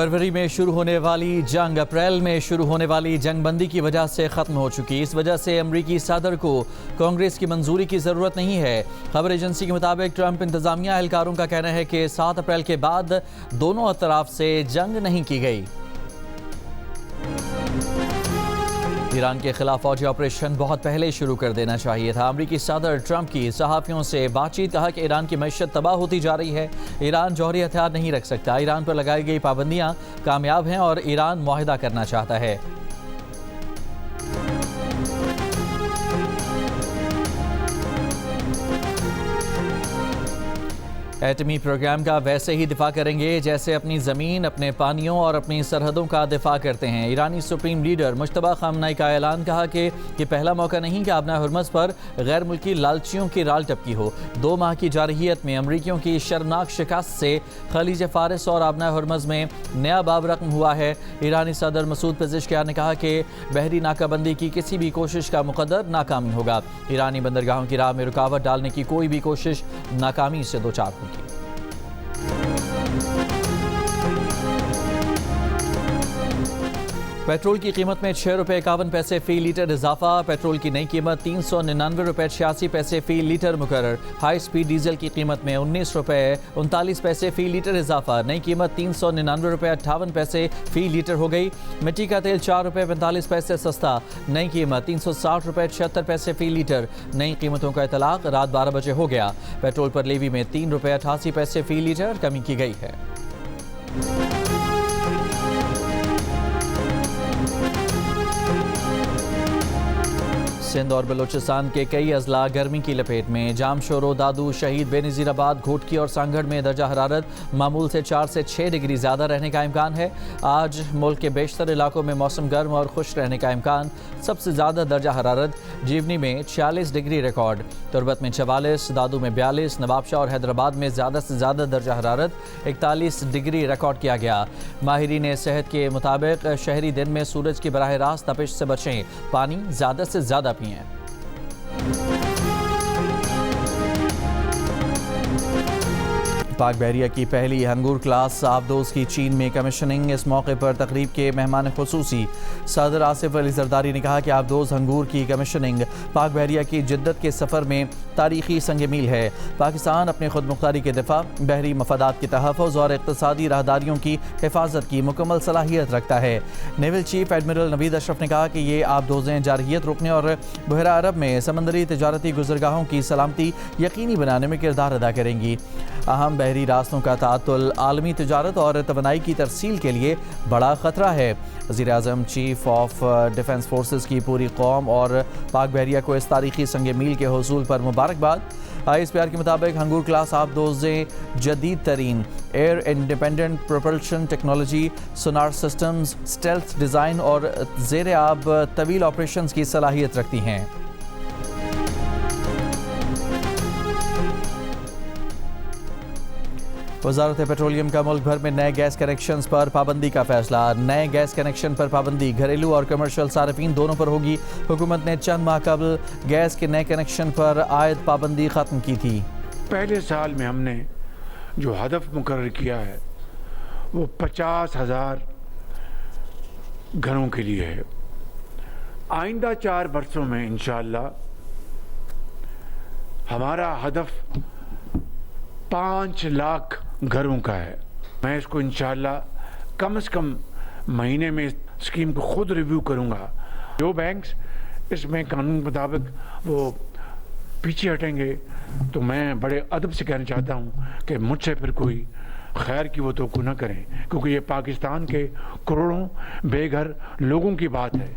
फरवरी में शुरू होने वाली जंग अप्रैल में शुरू होने वाली जंगबंदी की वजह से ख़त्म हो चुकी। इस वजह से अमरीकी सदर को कांग्रेस की मंजूरी की ज़रूरत नहीं है। खबर एजेंसी के मुताबिक ट्रंप इंतजामिया एहलकारों का कहना है कि 7 अप्रैल के बाद दोनों तरफ से जंग नहीं की गई। ईरान के खिलाफ फौजी ऑपरेशन बहुत पहले शुरू कर देना चाहिए था। अमरीकी सदर ट्रंप की सहाफ़ियों से बातचीत, कहा कि ईरान की मईशत तबाह होती जा रही है। ईरान जौहरी हथियार नहीं रख सकता। ईरान पर लगाई गई पाबंदियां कामयाब हैं और ईरान मुआहिदा करना चाहता है। एटमी प्रोग्राम का वैसे ही दिफा करेंगे जैसे अपनी ज़मीन, अपने पानियों और अपनी सरहदों का दिफा करते हैं। ईरानी सुप्रीम लीडर मुश्तबा खामनाई का ऐलान, कहा कि ये पहला मौका नहीं कि आबना हुर्मज़ पर गैर मुल्की लालचियों की राल टपकी हो। 2 माह की जारहियत में अमरीकियों की शर्मनाक शिकस्त से खलीज फ़ारिस और आबना हुर्मज़ में नया बाब रकम हुआ है। ईरानी सदर मसूद पेज़ेश्कियान ने कहा कि बहरी नाकाबंदी की किसी भी कोशिश का मुकद्दर नाकामी होगा। ईरानी बंदरगाहों की राह में रुकावट डालने की कोई भी कोशिश नाकामी से दो चार होगी। पेट्रोल की कीमत में 6 रुपये 51 पैसे फ़ी लीटर इजाफा। पेट्रोल की नई कीमत 399 रुपये 86 पैसे फ़ी लीटर मुकर्रर। हाई स्पीड डीजल की कीमत में 19 रुपये 39 पैसे फ़ी लीटर इजाफा। नई कीमत 399 रुपये 58 पैसे फ़ी लीटर हो गई। मिट्टी का तेल 4 रुपये 45 पैसे सस्ता। नई कीमत 360 रुपये 76 पैसे फ़ी लीटर। नई कीमतों का इतलाक रात 12 बजे हो गया। पेट्रोल पर लेवी में 3 रुपये 88 पैसे फ़ी लीटर कमी की गई है। सिंध और बलूचिस्तान के कई अजला गर्मी की लपेट में। जामशोरो, दादू, शहीद, बेनज़ीराबाद, घोटकी और सांगड़ में दर्जा हरारत मामूल से 4 से 6 डिग्री ज़्यादा रहने का इम्कान है। आज मुल्क के बेशतर इलाकों में मौसम गर्म और खुश रहने का इम्कान। सबसे ज़्यादा दर्जा हरारत जीवनी में 46 डिग्री रिकॉर्ड, तुरबत में 44, दादू में 42, नवाबशाह और हैदराबाद में ज़्यादा से ज़्यादा दर्जा हरारत 41 डिग्री रिकॉर्ड किया गया। माहिरीन सेहत के मुताबिक शहरी दिन में सूरज की बराह रास्त तपिश से बचें, पानी ज़्यादा से ज़्यादा पिएं। पाक बहरिया की पहली हंगूर क्लास आबदोज़ की चीन में कमीशनिंग। इस मौके पर तकरीब के मेहमान खुसूसी सदर आसिफ अली जरदारी ने कहा कि आबदोज़ हंगूर की कमीशनिंग पाक बहरिया की जिद्दत के सफ़र में तारीखी संग मील है। पाकिस्तान अपने खुद मुख्तारी के दिफा, बहरी मफादात के तहफ़्फ़ुज़ और इक़्तिसादी राहदारियों की हिफाजत की मुकम्मल सलाहियत रखता है। Naval chief admiral Naveed Ashraf ने कहा कि ये आबदोज़ें जारहियत रोकने और बहरा अरब में समंदरी तजारती गुज़रगाहों की सलामती यकीनी बनाने में किरदार अदा करेंगी। अहम बहरी रास्तों का तातुल आलमी तिजारत और तवानाई की तरसील के लिए बड़ा ख़तरा है। वज़ीर आज़म, चीफ ऑफ डिफेंस फोर्सेस की पूरी कौम और पाक बहरिया को इस तारीखी संग मील के हुसूल पर मुबारकबाद। ISPR के मुताबिक हंगूर क्लास आबदोज़ें जदीद तरीन एयर इंडिपेंडेंट प्रोपल्शन टेक्नोलॉजी, सोनार सिस्टम्स, स्टेल्थ डिज़ाइन और ज़ेर आब तवील ऑपरेशन की सलाहियत रखती हैं। वज़ारत पेट्रोलियम का मुल्क भर में नए गैस कनेक्शन पर पाबंदी का फैसला। नए गैस कनेक्शन पर पाबंदी घरेलू और कमर्शियल सार्फिन दोनों पर होगी। हुकूमत ने चंद माह कबल गैस के नए कनेक्शन पर आयद पाबंदी ख़त्म की थी। पहले साल में हमने जो हदफ मुकर्रर किया है वो 50,000 घरों के लिए है। आइंदा 4 बरसों में इंशाअल्लाह हमारा हदफ 5 लाख घरों का है। मैं इसको इंशाअल्लाह कम से कम महीने में स्कीम को खुद रिव्यू करूंगा। जो बैंक्स इसमें कानून मुताबिक वो पीछे हटेंगे तो मैं बड़े अदब से कहना चाहता हूं कि मुझसे फिर कोई खैर की वो तो न करें, क्योंकि ये पाकिस्तान के करोड़ों बेघर लोगों की बात है।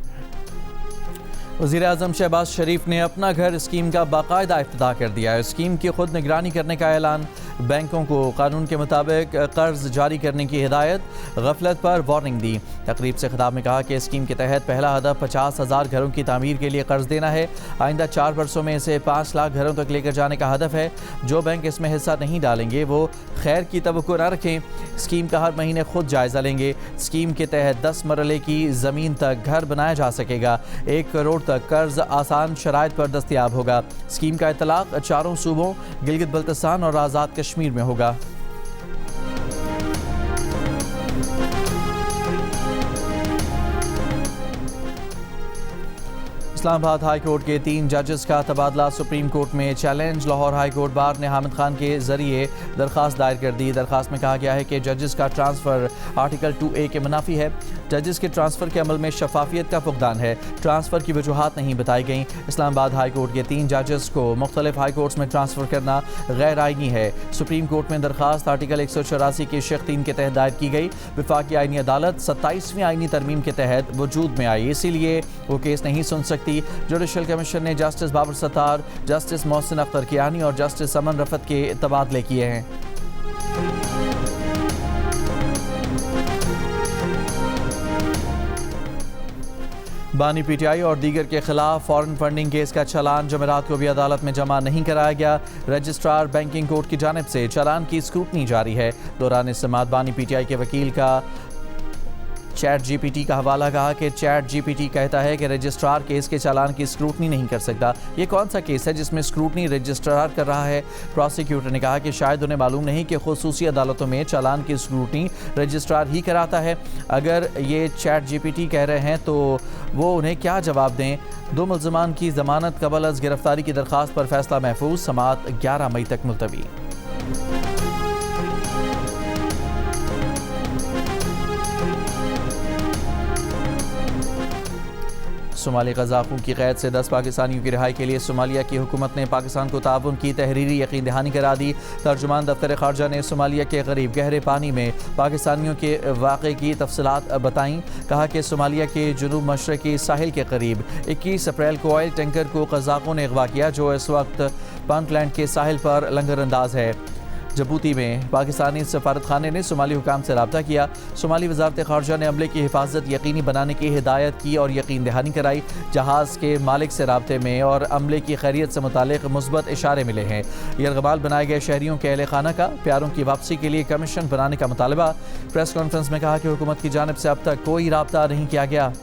वज़ीर आज़म शहबाज शरीफ ने अपना घर स्कीम का बाकायदा इफ्तिताह कर दिया है। स्कीम की खुद निगरानी करने का ऐलान। बैंकों को कानून के मुताबिक कर्ज जारी करने की हिदायत। गफलत पर वार्निंग दी। तकरीब से खिताब में कहा कि स्कीम के तहत पहला हदफ 50,000 घरों की तामीर के लिए कर्ज देना है। आइंदा 4 वर्षों में इसे 5 लाख घरों तक लेकर जाने का हदफ है। जो बैंक इसमें हिस्सा नहीं डालेंगे वो खैर की तवक्को न रखें। स्कीम का हर महीने खुद जायजा लेंगे। स्कीम के तहत 10 मरले की ज़मीन तक घर बनाया जा सकेगा। 1 करोड़ तक कर्ज आसान शराइत पर दस्तयाब होगा। स्कीम का इतलाक 4 सूबों गिलगित बल्तिस्तान और आज़ाद कश्मीर में होगा। इस्लामाबाद हाई कोर्ट के 3 जजेस का तबादला सुप्रीम कोर्ट में challenge. Lahore high court bar ने हामिद खान के जरिए दरखास्त दायर कर दी। दरखास्त में कहा गया है कि जजेस का ट्रांसफ़र आर्टिकल 2A के मुनाफी है। जजेस के ट्रांसफ़र के अमल में शफाफियत का फुकदान है। ट्रांसफ़र की वजूहात नहीं बताई गई। इस्लामाबाद हाई कोर्ट के 3 जजेस को मुख्तलिफ हाई कोर्ट्स में ट्रांसफ़र करना गैर आइनी है। सुप्रीम कोर्ट में दरखास्त आर्टिकल 184 की शेख 3 के तहत दायर की गई। वफाकी आइनी अदालत 27वीं आइनी तरमीम के तहत वजूद में आई, इसीलिए वो केस नहीं सुन सकती। जुडिशल कमीशन ने जस्टिस बाबर सत्तार, जस्टिस मोहसिन अख्तर कियानी और जस्टिस अमन रफत के तबादले किए हैं। बानी पीटीआई और दीगर के खिलाफ फॉरेन फंडिंग केस का चालान जमेरात को भी अदालत में जमा नहीं कराया गया। रजिस्ट्रार बैंकिंग कोर्ट की जानिब से चालान की स्क्रूटनी जारी है। दौरान समाअत बानी पीटीआई के वकील का चैट जीपीटी का हवाला कहा कि चैट जीपीटी कहता है कि रजिस्ट्रार केस के चालान की स्क्रूटनी नहीं कर सकता। ये कौन सा केस है जिसमें स्क्रूटनी रजिस्ट्रार कर रहा है? प्रोसिक्यूटर ने कहा कि शायद उन्हें मालूम नहीं कि खुसूसी अदालतों में चालान की स्क्रूटनी रजिस्ट्रार ही कराता है। अगर ये चैट जीपीटी कह रहे हैं तो वो उन्हें क्या जवाब दें। 2 मुल्ज़िमान की जमानत कबल अज़ गिरफ्तारी की दरख्वास्त पर फैसला महफूज। समाअत 11 मई तक मुलतवी। सोमाली क़ज़ाक़ों की क़ैद से 10 पाकिस्तानियों की रिहाई के लिए सोमालिया की हुकूमत ने पाकिस्तान को ताउन की तहरीरी यकीन दहानी करा दी। तर्जुमान दफ्तर ख़ारजा ने सोमालिया के करीब गहरे पानी में पाकिस्तानियों के वाक़े की तफसीलात बताईं। कहा कि सोमालिया के जुनूब मशरक़ी साहिल के करीब 21 अप्रैल को ऑयल टैंकर को क़ज़ाक़ों ने अगवा किया, जो इस वक्त पंटलैंड के साहिल पर लंगर अंदाज है। जबूती में पाकिस्तानी सफारत खाने ने सोमाली हुकाम से रब्ता किया। सोमाली वजारत ख़ारजा ने अमले की हिफाजत यकीनी बनाने की हिदायत की और यकीन दहानी कराई। जहाज़ के मालिक से रब्ते में और अमले की खैरियत से मुतालिक मुस्बत इशारे मिले हैं। यरगमाल बनाए गए शहरियों के अहले खाना का प्यारों की वापसी के लिए कमीशन बनाने का मुतालबा। प्रेस कॉन्फ्रेंस में कहा कि हुकूमत की जानिब से अब तक कोई रब्ता नहीं किया गया।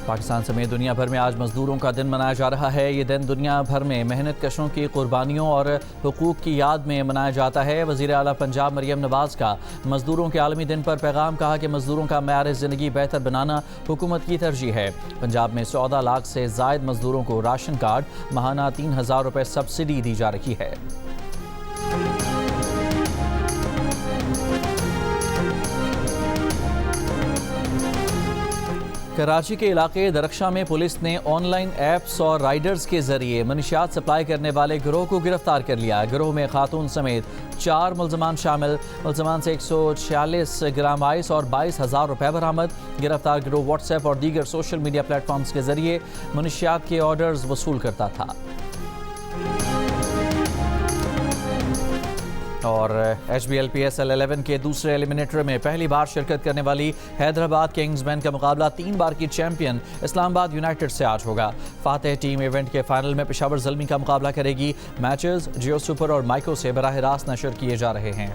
पाकिस्तान समेत दुनिया भर में आज मजदूरों का दिन मनाया जा रहा है। ये दिन दुनिया भर में मेहनत कशों की कुर्बानियों और हुकूक की याद में मनाया जाता है। वज़ीर आला पंजाब मरियम नवाज़ का मजदूरों के आलमी दिन पर पैगाम। कहा कि मजदूरों का मेयार ज़िंदगी बेहतर बनाना हुकूमत की तरजीह है। पंजाब में 14 लाख से ज़ायद मजदूरों को राशन कार्ड, माहाना 3000 रुपये सब्सिडी दी जा रही है। कराची के इलाके दरख्शा में पुलिस ने ऑनलाइन ऐप्स और राइडर्स के जरिए मनशियात सप्लाई करने वाले गिरोह को गिरफ्तार कर लिया। गिरोह में खातून समेत 4 मुल्ज़िमान शामिल। मुल्ज़िमान से 146 ग्राम आइस और 22,000 रुपये बरामद। गिरफ्तार गिरोह व्हाट्सएप और दीगर सोशल मीडिया प्लेटफॉर्म्स के जरिए मनशियात के ऑर्डर्स वसूल करता था। और HBL PSL 11 के दूसरे एलिमिनेटर में पहली बार शिरकत करने वाली हैदराबाद किंग्समैन का मुकाबला 3 बार की चैंपियन इस्लामाबाद यूनाइटेड से आज होगा। फातेह टीम इवेंट के फाइनल में पेशावर ज़ल्मी का मुकाबला करेगी। मैचेस जियो सुपर और माइक्रो से बराह रास्त नशर किए जा रहे हैं।